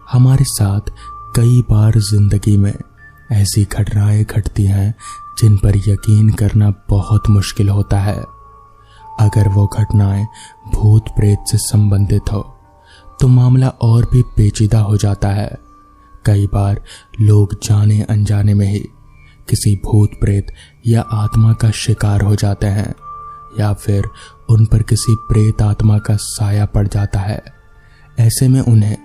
हमारे साथ कई बार जिंदगी में ऐसी घटनाएं घटती हैं जिन पर यकीन करना बहुत मुश्किल होता है। अगर वो घटनाएं भूत प्रेत से संबंधित हो तो मामला और भी पेचीदा हो जाता है। कई बार लोग जाने अनजाने में ही किसी भूत प्रेत या आत्मा का शिकार हो जाते हैं, या फिर उन पर किसी प्रेत आत्मा का साया पड़ जाता है। ऐसे में उन्हें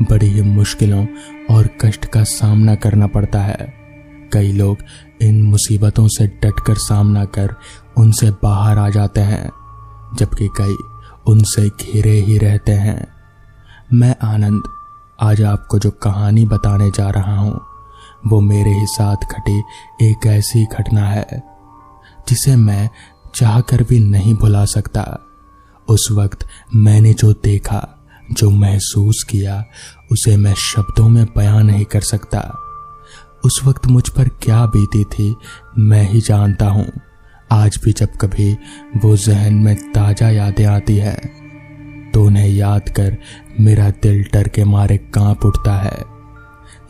बड़ी ही मुश्किलों और कष्ट का सामना करना पड़ता है। कई लोग इन मुसीबतों से डटकर सामना कर उनसे बाहर आ जाते हैं, जबकि कई उनसे घिरे ही रहते हैं। मैं आनंद आज आपको जो कहानी बताने जा रहा हूं वो मेरे ही साथ घटी एक ऐसी घटना है जिसे मैं चाहकर भी नहीं भुला सकता। उस वक्त मैंने जो देखा, जो महसूस किया, उसे मैं शब्दों में बयान नहीं कर सकता। उस वक्त मुझ पर क्या बीती थी मैं ही जानता हूं। आज भी जब कभी वो जहन में ताजा यादें आती हैं तो उन्हें याद कर मेरा दिल डर के मारे कांप उठता है।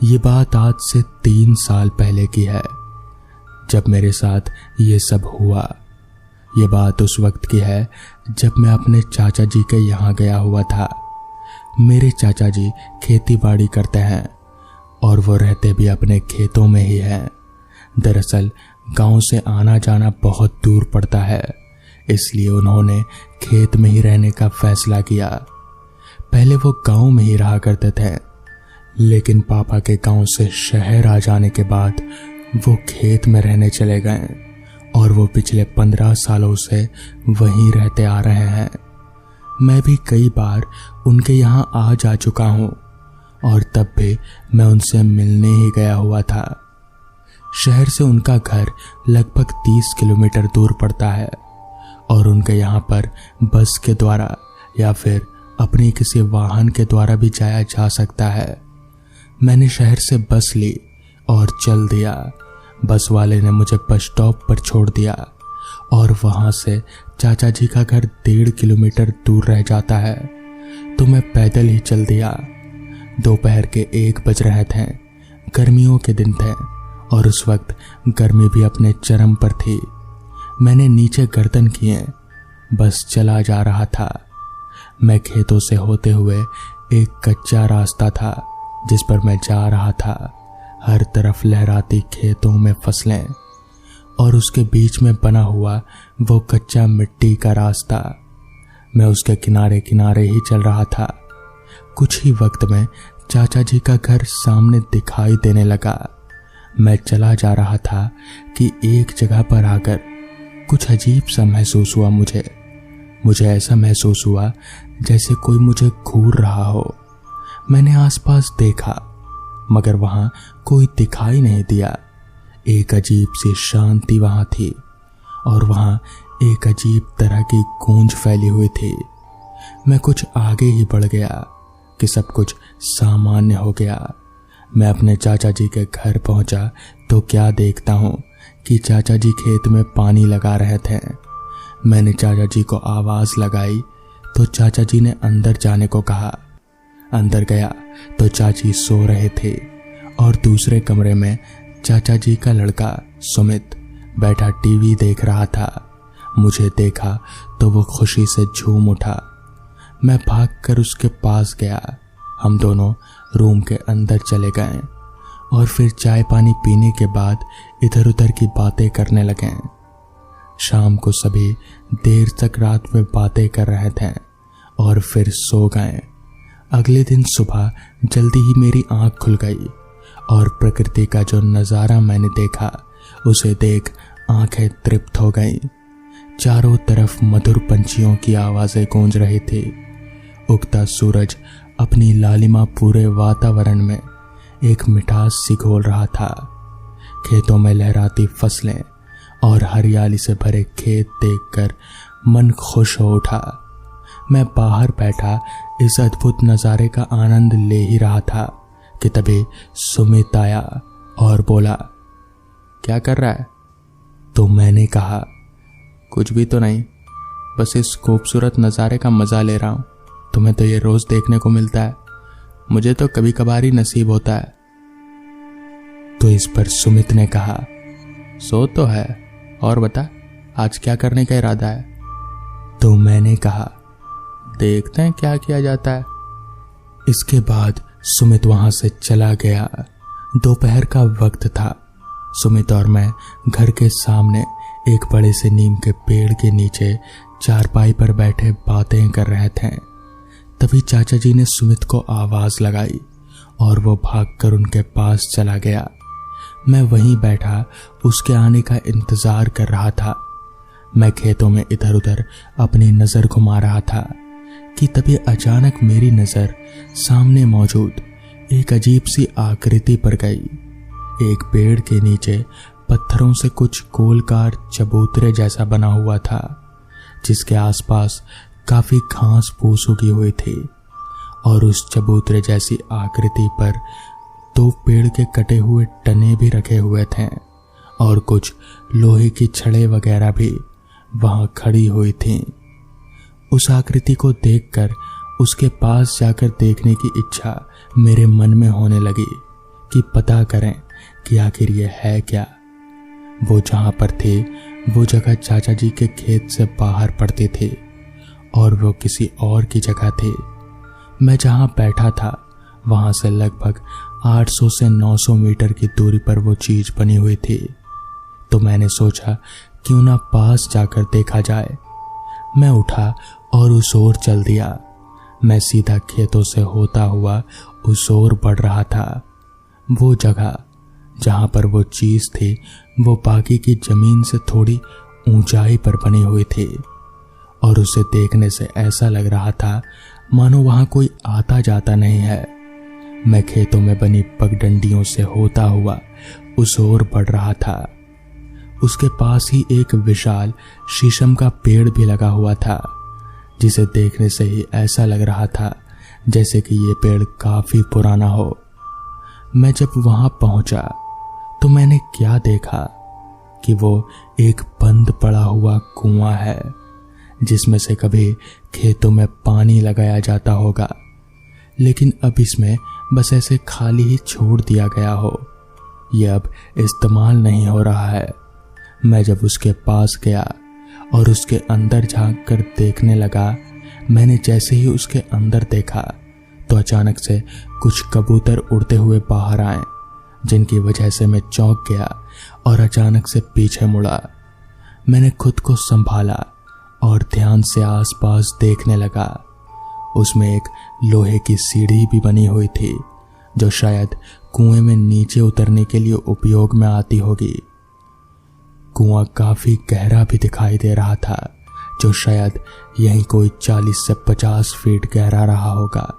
ये बात आज से 3 साल पहले की है जब मेरे साथ ये सब हुआ। ये बात उस वक्त की है जब मैं अपने चाचा जी के यहाँ गया हुआ था। मेरे चाचा जी खेती बाड़ी करते हैं और वो रहते भी अपने खेतों में ही हैं। दरअसल गांव से आना जाना बहुत दूर पड़ता है, इसलिए उन्होंने खेत में ही रहने का फैसला किया। पहले वो गांव में ही रहा करते थे, लेकिन पापा के गांव से शहर आ जाने के बाद वो खेत में रहने चले गए और वो पिछले 15 सालों से वहीं रहते आ रहे हैं। मैं भी कई बार उनके यहाँ आ जा चुका हूँ और तब भी मैं उनसे मिलने ही गया हुआ था। शहर से उनका घर लगभग 30 किलोमीटर दूर पड़ता है और उनके यहाँ पर बस के द्वारा या फिर अपने किसी वाहन के द्वारा भी जाया जा सकता है। मैंने शहर से बस ली और चल दिया। बस वाले ने मुझे बस स्टॉप पर छोड़ दिया और वहां से चाचा जी का घर 1.5 किलोमीटर दूर रह जाता है, तो मैं पैदल ही चल दिया। दोपहर के 1 बज रहे थे। गर्मियों के दिन थे और उस वक्त गर्मी भी अपने चरम पर थी। मैंने नीचे गर्दन किए बस चला जा रहा था। मैं खेतों से होते हुए एक कच्चा रास्ता था जिस पर मैं जा रहा था। हर तरफ लहराती खेतों में फसलें और उसके बीच में बना हुआ वो कच्चा मिट्टी का रास्ता। मैं उसके किनारे किनारे ही चल रहा था। कुछ ही वक्त में चाचा जी का घर सामने दिखाई देने लगा। मैं चला जा रहा था कि एक जगह पर आकर कुछ अजीब सा महसूस हुआ। मुझे ऐसा महसूस हुआ जैसे कोई मुझे घूर रहा हो। मैंने आसपास देखा मगर वहां कोई दिखाई नहीं दिया। एक अजीब सी शांति वहां थी और वहां एक अजीब तरह की गूंज फैली हुई थी। मैं कुछ आगे ही बढ़ गया कि सब कुछ सामान्य हो गया। मैं अपने चाचा जी के घर पहुंचा तो क्या देखता हूं कि चाचा जी खेत में पानी लगा रहे थे। मैंने चाचा जी को आवाज लगाई तो चाचा जी ने अंदर जाने को कहा। अंदर गया तो चाची सो रहे थे और दूसरे कमरे में चाचा जी का लड़का सुमित बैठा टीवी देख रहा था। मुझे देखा तो वो खुशी से झूम उठा। मैं भागकर उसके पास गया। हम दोनों रूम के अंदर चले गए और फिर चाय पानी पीने के बाद इधर उधर की बातें करने लगे। शाम को सभी देर तक रात में बातें कर रहे थे और फिर सो गए। अगले दिन सुबह जल्दी ही मेरी आंख खुल गई और प्रकृति का जो नज़ारा मैंने देखा उसे देख आंखें तृप्त हो गईं। चारों तरफ मधुर पंछियों की आवाज़ें गूंज रही थी। उगता सूरज अपनी लालिमा पूरे वातावरण में एक मिठास सी घोल रहा था। खेतों में लहराती फसलें और हरियाली से भरे खेत देखकर मन खुश हो उठा। मैं बाहर बैठा इस अद्भुत नज़ारे का आनंद ले ही रहा था कि तभी सुमित आया और बोला, क्या कर रहा है? तो मैंने कहा, कुछ भी तो नहीं, बस इस खूबसूरत नज़ारे का मज़ा ले रहा हूँ। तुम्हें तो ये रोज़ देखने को मिलता है। मुझे तो कभी कभार ही नसीब होता है। तो इस पर सुमित ने कहा, सो तो है, और बता आज क्या करने का इरादा है? तो मैंने कहा, देखते हैं क्या किया जाता है। इसके बाद सुमित वहां से चला गया। दोपहर का वक्त था। सुमित और मैं घर के सामने एक बड़े से नीम के पेड़ के नीचे चारपाई पर बैठे बातें कर रहे थे। तभी चाचा जी ने सुमित को आवाज लगाई और वो भागकर उनके पास चला गया। मैं वहीं बैठा उसके आने का इंतजार कर रहा था। मैं खेतों में इधर उधर अपनी नजर घुमा रहा था कि तभी अचानक मेरी नजर सामने मौजूद एक अजीब सी आकृति पर गई। एक पेड़ के नीचे पत्थरों से कुछ गोलकार चबूतरे जैसा बना हुआ था, जिसके आसपास काफी घास फूस उगी हुई थी और उस चबूतरे जैसी आकृति पर 2 पेड़ के कटे हुए टने भी रखे हुए थे और कुछ लोहे की छड़ें वगैरह भी वहां खड़ी हुई थीं। उस आकृति को देखकर उसके पास जाकर देखने की इच्छा मेरे मन में होने लगी कि पता करें कि आखिर ये है क्या। वो जहां पर थे वो जगह चाचा जी के खेत से बाहर पड़ती थी और वो किसी और की जगह थी। मैं जहां बैठा था वहां से लगभग 800 से 900 मीटर की दूरी पर वो चीज बनी हुई थी। तो मैंने सोचा क्यों ना पास जाकर देखा जाए। मैं उठा और उस ओर चल दिया। मैं सीधा खेतों से होता हुआ उस ओर बढ़ रहा था। वो जगह जहां पर वो चीज थी वो बाकी की जमीन से थोड़ी ऊंचाई पर बनी हुई थी और उसे देखने से ऐसा लग रहा था मानो वहां कोई आता जाता नहीं है। मैं खेतों में बनी पगडंडियों से होता हुआ उस ओर बढ़ रहा था। उसके पास ही एक विशाल शीशम का पेड़ भी लगा हुआ था, जिसे देखने से ही ऐसा लग रहा था जैसे कि ये पेड़ काफी पुराना हो। मैं जब वहां पहुंचा तो मैंने क्या देखा कि वो एक बंद पड़ा हुआ कुआं है, जिसमें से कभी खेतों में पानी लगाया जाता होगा, लेकिन अब इसमें बस ऐसे खाली ही छोड़ दिया गया हो। यह अब इस्तेमाल नहीं हो रहा है। मैं जब उसके पास गया और उसके अंदर झांक कर देखने लगा, मैंने जैसे ही उसके अंदर देखा तो अचानक से कुछ कबूतर उड़ते हुए बाहर आए, जिनकी वजह से मैं चौंक गया और अचानक से पीछे मुड़ा। मैंने खुद को संभाला और ध्यान से आसपास देखने लगा। उसमें एक लोहे की सीढ़ी भी बनी हुई थी, जो शायद कुएं में नीचे उतरने के लिए उपयोग में आती होगी। कुआं काफी गहरा भी दिखाई दे रहा था, जो शायद यहीं कोई 40 से 50 फीट गहरा रहा होगा।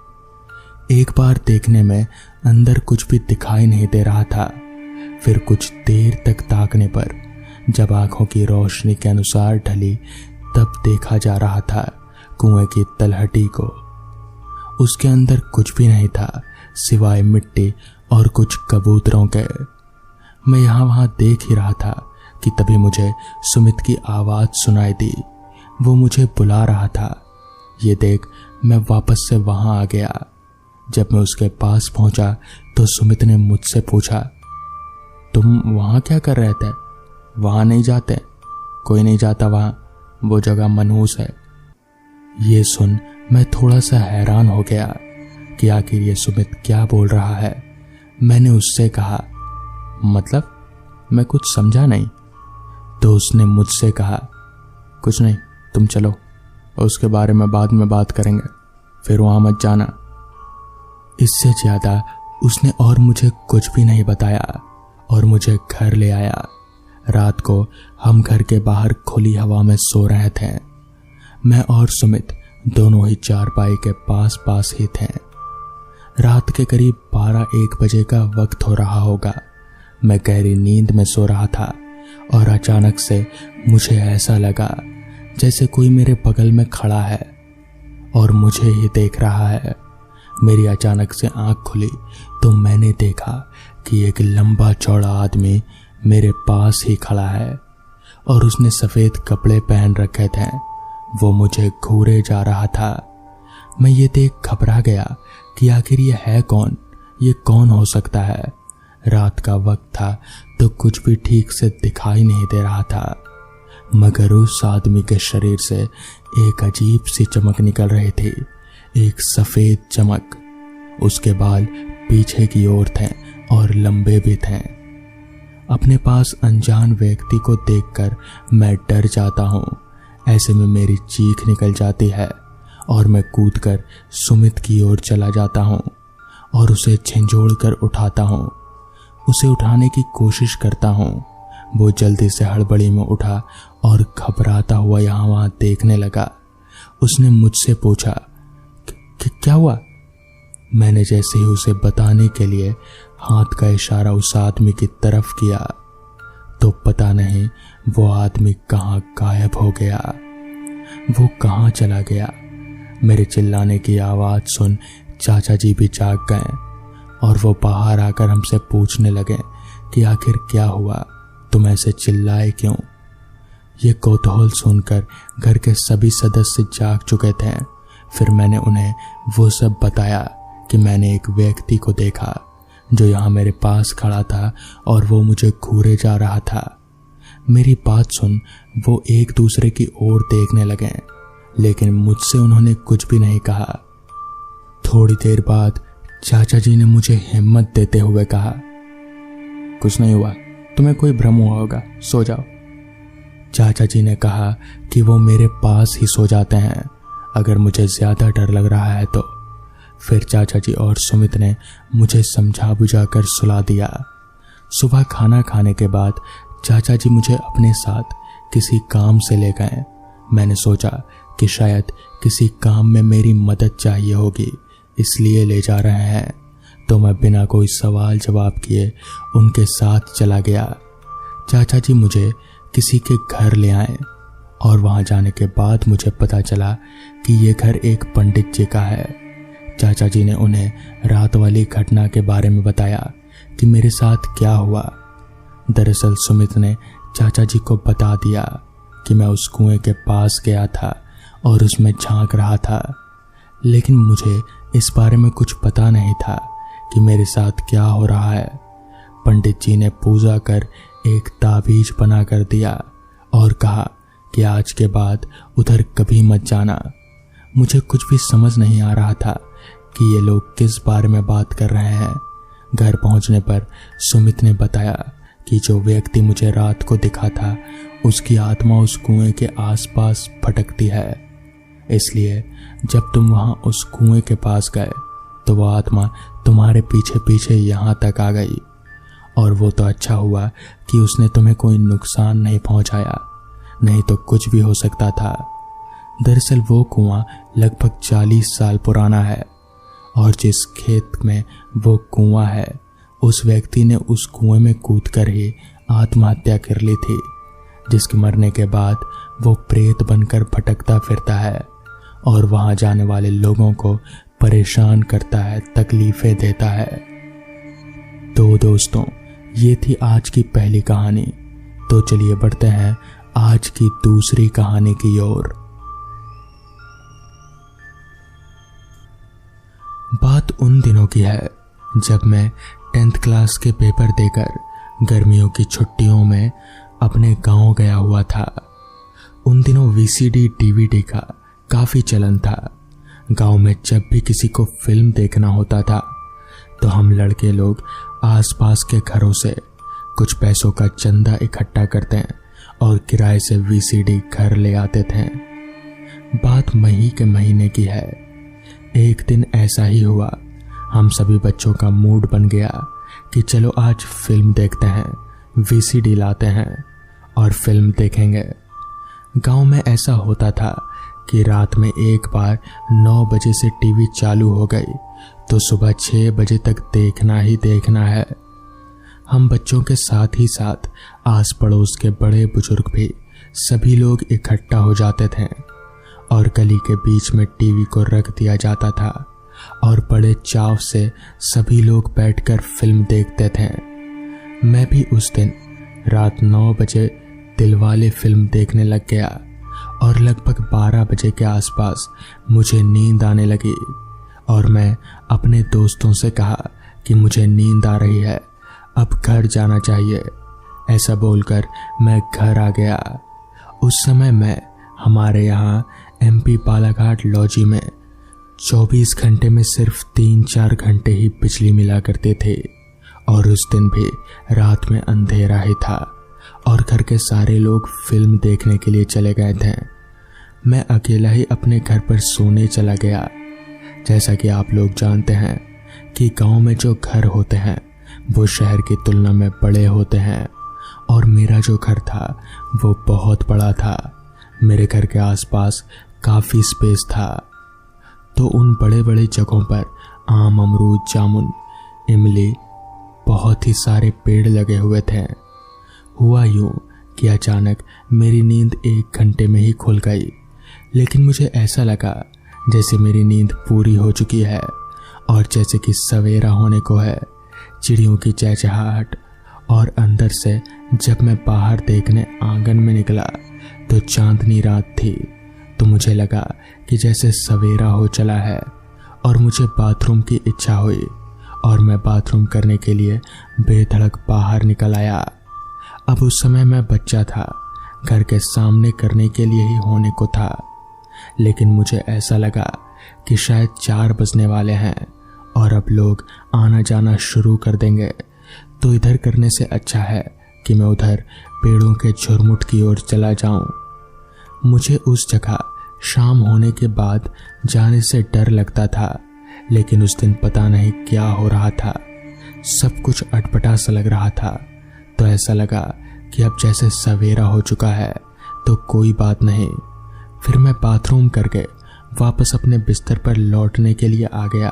एक बार देखने में अंदर कुछ भी दिखाई नहीं दे रहा था। फिर कुछ देर तक ताकने पर जब आंखों की रोशनी के अनुसार ढली, तब देखा जा रहा था कुएं की तलहटी को। उसके अंदर कुछ भी नहीं था सिवाय मिट्टी और कुछ कबूतरों के। मैं यहाँ वहां देख ही रहा था कि तभी मुझे सुमित की आवाज सुनाई दी। वो मुझे बुला रहा था। ये देख मैं वापस से वहां आ गया। जब मैं उसके पास पहुंचा तो सुमित ने मुझसे पूछा, तुम वहां क्या कर रहे थे? वहां नहीं जाते, कोई नहीं जाता वहां, वो जगह मनहूस है। ये सुन मैं थोड़ा सा हैरान हो गया कि आखिर ये सुमित क्या बोल रहा है। मैंने उससे कहा, मतलब? मैं कुछ समझा नहीं। तो उसने मुझसे कहा, कुछ नहीं, तुम चलो और उसके बारे में बाद में बात करेंगे, फिर वहां मत जाना। इससे ज्यादा उसने और मुझे कुछ भी नहीं बताया और मुझे घर ले आया। रात को हम घर के बाहर खुली हवा में सो रहे थे। मैं और सुमित दोनों ही चारपाई के पास पास ही थे। रात के करीब 12-1 बजे का वक्त हो रहा होगा। मैं गहरी नींद में सो रहा था और अचानक से मुझे ऐसा लगा जैसे कोई मेरे बगल में खड़ा है और मुझे ही देख रहा है। मेरी अचानक से आंख खुली तो मैंने देखा कि एक लंबा चौड़ा आदमी मेरे पास ही खड़ा है और उसने सफेद कपड़े पहन रखे थे। वो मुझे घूरे जा रहा था। मैं ये देख घबरा गया कि आखिर ये है कौन, ये कौन हो सकता है। रात का वक्त था तो कुछ भी ठीक से दिखाई नहीं दे रहा था, मगर उस आदमी के शरीर से एक अजीब सी चमक निकल रही थी, एक सफेद चमक। उसके बाल पीछे की ओर थे और लंबे भी थे। अपने पास अनजान व्यक्ति को देखकर मैं डर जाता हूँ। ऐसे में मेरी चीख निकल जाती है और मैं कूदकर सुमित की ओर चला जाता हूँ और उसे झंझोड़ कर उठाता हूँ। उसे उठाने की कोशिश करता हूँ। वो जल्दी से हड़बड़ी में उठा और घबराता हुआ यहाँ वहाँ देखने लगा। उसने मुझसे पूछा, क्या हुआ? मैंने जैसे ही उसे बताने के लिए हाथ का इशारा उस आदमी की तरफ किया तो पता नहीं वो आदमी कहाँ गायब हो गया, वो कहाँ चला गया। मेरे चिल्लाने की आवाज़ सुन चाचा जी भी जाग गए और वो बाहर आकर हमसे पूछने लगे कि आखिर क्या हुआ, तुम ऐसे चिल्लाए क्यों। ये कौतूहल सुनकर घर के सभी सदस्य जाग चुके थे। फिर मैंने उन्हें वो सब बताया कि मैंने एक व्यक्ति को देखा जो यहाँ मेरे पास खड़ा था और वो मुझे घूरे जा रहा था। मेरी बात सुन वो एक दूसरे की ओर देखने लगे, लेकिन मुझसे उन्होंने कुछ भी नहीं कहा। थोड़ी देर बाद चाचा जी ने मुझे हिम्मत देते हुए कहा, कुछ नहीं हुआ, तुम्हें कोई भ्रम हुआ होगा, सो जाओ। चाचा जी ने कहा कि वो मेरे पास ही सो जाते हैं अगर मुझे ज्यादा डर लग रहा है तो। फिर चाचा जी और सुमित ने मुझे समझा बुझाकर सुला दिया। सुबह खाना खाने के बाद चाचा जी मुझे अपने साथ किसी काम से ले गए। मैंने सोचा कि शायद किसी काम में मेरी मदद चाहिए होगी, इसलिए ले जा रहे हैं, तो मैं बिना कोई सवाल जवाब किए उनके साथ चला गया। चाचा जी मुझे किसी के घर ले आए और वहां जाने के बाद मुझे पता चला कि ये घर एक पंडित जी का है। चाचा जी ने उन्हें रात वाली घटना के बारे में बताया कि मेरे साथ क्या हुआ। दरअसल सुमित ने चाचा जी को बता दिया कि मैं उस कुएं के पास गया था और उसमें झांक रहा था, लेकिन मुझे इस बारे में कुछ पता नहीं था कि मेरे साथ क्या हो रहा है। पंडित जी ने पूजा कर एक ताबीज बना कर दिया और कहा कि आज के बाद उधर कभी मत जाना। मुझे कुछ भी समझ नहीं आ रहा था कि ये लोग किस बारे में बात कर रहे हैं। घर पहुंचने पर सुमित ने बताया कि जो व्यक्ति मुझे रात को दिखा था उसकी आत्मा उस कुएं के आसपास भटकती है, इसलिए जब तुम वहां उस कुएं के पास गए तो वह आत्मा तुम्हारे पीछे पीछे यहां तक आ गई। और वो तो अच्छा हुआ कि उसने तुम्हें कोई नुकसान नहीं पहुंचाया, नहीं तो कुछ भी हो सकता था। दरअसल वो कुआं लगभग 40 साल पुराना है और जिस खेत में वो कुआं है उस व्यक्ति ने उस कुएं में कूदकर ही आत्महत्या कर ली थी, जिसके मरने के बाद वो प्रेत बनकर भटकता फिरता है और वहां जाने वाले लोगों को परेशान करता है, तकलीफें देता है। तो दोस्तों, ये थी आज की पहली कहानी। तो चलिए बढ़ते हैं आज की दूसरी कहानी की ओर। बात उन दिनों की है जब मैं 10th क्लास के पेपर देकर गर्मियों की छुट्टियों में अपने गांव गया हुआ था। उन दिनों VCD DVD का काफी चलन था। गांव में जब भी किसी को फिल्म देखना होता था तो हम लड़के लोग आसपास के घरों से कुछ पैसों का चंदा इकट्ठा करते हैं और किराए से VCD घर ले आते थे। बात मई के महीने की है। एक दिन ऐसा ही हुआ, हम सभी बच्चों का मूड बन गया कि चलो आज फिल्म देखते हैं, VCD लाते हैं और फिल्म देखेंगे। गांव में ऐसा होता था कि रात में एक बार 9 बजे से टीवी चालू हो गई तो सुबह 6 बजे तक देखना ही देखना है। हम बच्चों के साथ ही साथ आस पड़ोस के बड़े बुजुर्ग भी सभी लोग इकट्ठा हो जाते थे और गली के बीच में टीवी को रख दिया जाता था और बड़े चाव से सभी लोग बैठकर फिल्म देखते थे। मैं भी उस दिन रात 9 बजे दिलवाले फिल्म देखने लग गया और लगभग 12 बजे के आसपास मुझे नींद आने लगी और मैं अपने दोस्तों से कहा कि मुझे नींद आ रही है, अब घर जाना चाहिए। ऐसा बोलकर मैं घर आ गया। उस समय मैं हमारे यहाँ MP बालाघाट लॉजी में 24 घंटे में सिर्फ 3-4 घंटे ही बिजली मिला करते थे, और उस दिन भी रात में अंधेरा ही था और घर के सारे लोग फिल्म देखने के लिए चले गए थे। मैं अकेला ही अपने घर पर सोने चला गया। जैसा कि आप लोग जानते हैं कि गांव में जो घर होते हैं वो शहर की तुलना में बड़े होते हैं, और मेरा जो घर था वो बहुत बड़ा था। मेरे घर के आसपास काफ़ी स्पेस था, तो उन बड़े बड़े जगहों पर आम, अमरूद, जामुन, इमली, बहुत ही सारे पेड़ लगे हुए थे। हुआ यूं कि अचानक मेरी नींद 1 घंटे में ही खुल गई, लेकिन मुझे ऐसा लगा जैसे मेरी नींद पूरी हो चुकी है और जैसे कि सवेरा होने को है। चिड़ियों की चहचहाहट, और अंदर से जब मैं बाहर देखने आंगन में निकला तो चांदनी रात थी। तो मुझे लगा कि जैसे सवेरा हो चला है, और मुझे बाथरूम की इच्छा हुई और मैं बाथरूम करने के लिए बेधड़क बाहर निकल आया। अब उस समय मैं बच्चा था, घर के सामने करने के लिए ही होने को था, लेकिन मुझे ऐसा लगा कि शायद 4 बजने वाले हैं और अब लोग आना जाना शुरू कर देंगे, तो इधर करने से अच्छा है कि मैं उधर पेड़ों के झुरमुट की ओर चला जाऊं। मुझे उस जगह शाम होने के बाद जाने से डर लगता था, लेकिन उस दिन पता नहीं क्या हो रहा था, सब कुछ अटपटा सा लग रहा था। तो ऐसा लगा कि अब जैसे सवेरा हो चुका है तो कोई बात नहीं। फिर मैं बाथरूम करके वापस अपने बिस्तर पर लौटने के लिए आ गया,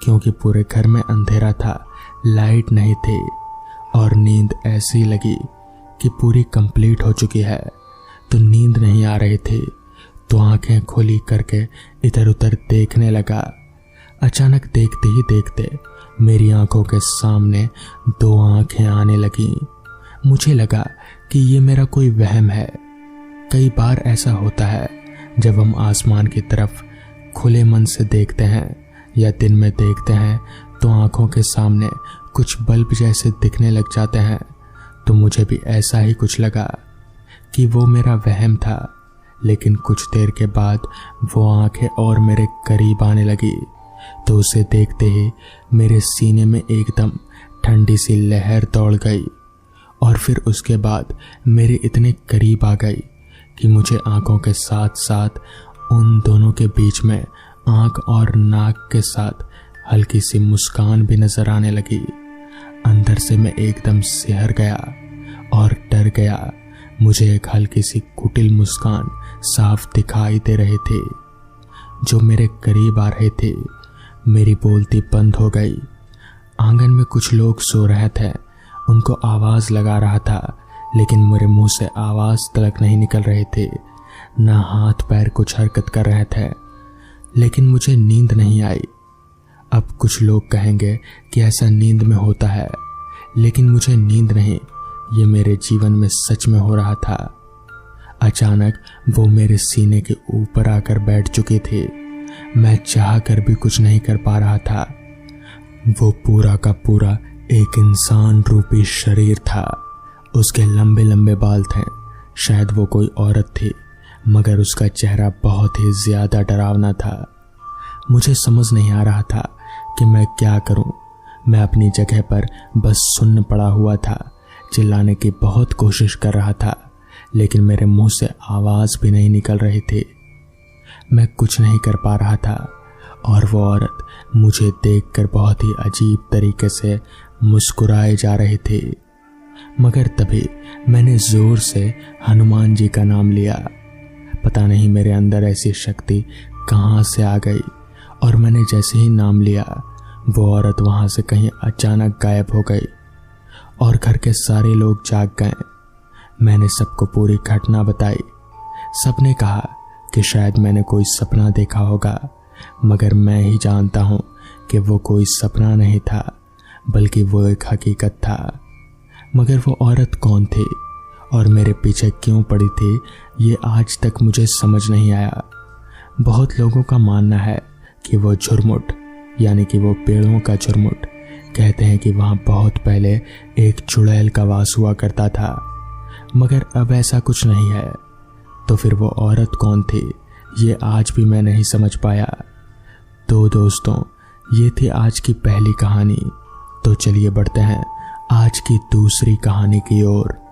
क्योंकि पूरे घर में अंधेरा था, लाइट नहीं थी, और नींद ऐसी लगी कि पूरी कंप्लीट हो चुकी है। तो नींद नहीं आ रही थी, तो आंखें खुली करके इधर उधर देखने लगा। अचानक देखते ही देखते मेरी आंखों के सामने 2 आंखें आने लगीं। मुझे लगा कि ये मेरा कोई वहम है। कई बार ऐसा होता है जब हम आसमान की तरफ खुले मन से देखते हैं या दिन में देखते हैं तो आंखों के सामने कुछ बल्ब जैसे दिखने लग जाते हैं। तो मुझे भी ऐसा ही कुछ लगा कि वो मेरा वहम था, लेकिन कुछ देर के बाद वो आंखें और मेरे करीब आने लगी। तो उसे देखते ही मेरे सीने में एकदम ठंडी सी लहर दौड़ गई, और फिर उसके बाद मेरे इतने करीब आ गई कि मुझे आंखों के साथ साथ उन दोनों के बीच में आंख और नाक के साथ हल्की सी मुस्कान भी नजर आने लगी। अंदर से मैं एकदम सिहर गया और डर गया। मुझे एक हल्की सी कुटिल मुस्कान साफ दिखाई दे रहे थे जो मेरे करीब आ रहे थे। मेरी बोलती बंद हो गई। आंगन में कुछ लोग सो रहे थे, उनको आवाज लगा रहा था, लेकिन मेरे मुंह से आवाज तलक नहीं निकल रहे थे, ना हाथ पैर कुछ हरकत कर रहे थे, लेकिन मुझे नींद नहीं आई। अब कुछ लोग कहेंगे कि ऐसा नींद में होता है, लेकिन मुझे नींद नहीं, ये मेरे जीवन में सच में हो रहा था। अचानक वो मेरे सीने के ऊपर आकर बैठ चुके थे। मैं चाह कर भी कुछ नहीं कर पा रहा था। वो पूरा का पूरा एक इंसान रूपी शरीर था। उसके लंबे लंबे बाल थे। शायद वो कोई औरत थी, मगर उसका चेहरा बहुत ही ज्यादा डरावना था। मुझे समझ नहीं आ रहा था कि मैं क्या करूं। मैं अपनी जगह पर बस सुन्न पड़ा हुआ था। चिल्लाने की बहुत कोशिश कर रहा था, लेकिन मेरे मुंह से आवाज भी नहीं निकल रही थी। मैं कुछ नहीं कर पा रहा था, और वो औरत मुझे देखकर बहुत ही अजीब तरीके से मुस्कुराए जा रही थी। मगर तभी मैंने जोर से हनुमान जी का नाम लिया। पता नहीं मेरे अंदर ऐसी शक्ति कहाँ से आ गई, और मैंने जैसे ही नाम लिया वो औरत वहां से कहीं अचानक गायब हो गई और घर के सारे लोग जाग गए। मैंने सबको पूरी घटना बताई। सबने कहा कि शायद मैंने कोई सपना देखा होगा, मगर मैं ही जानता हूं कि वो कोई सपना नहीं था, बल्कि वो एक हकीकत था। मगर वो औरत कौन थी और मेरे पीछे क्यों पड़ी थी, ये आज तक मुझे समझ नहीं आया। बहुत लोगों का मानना है कि वो झुरमुट यानी कि वो पेड़ों का झुरमुट, कहते हैं कि वहाँ बहुत पहले एक चुड़ैल का वास हुआ करता था, मगर अब ऐसा कुछ नहीं है। तो फिर वो औरत कौन थी, ये आज भी मैं नहीं समझ पाया। तो दोस्तों, ये थी आज की पहली कहानी। तो चलिए बढ़ते हैं आज की दूसरी कहानी की ओर।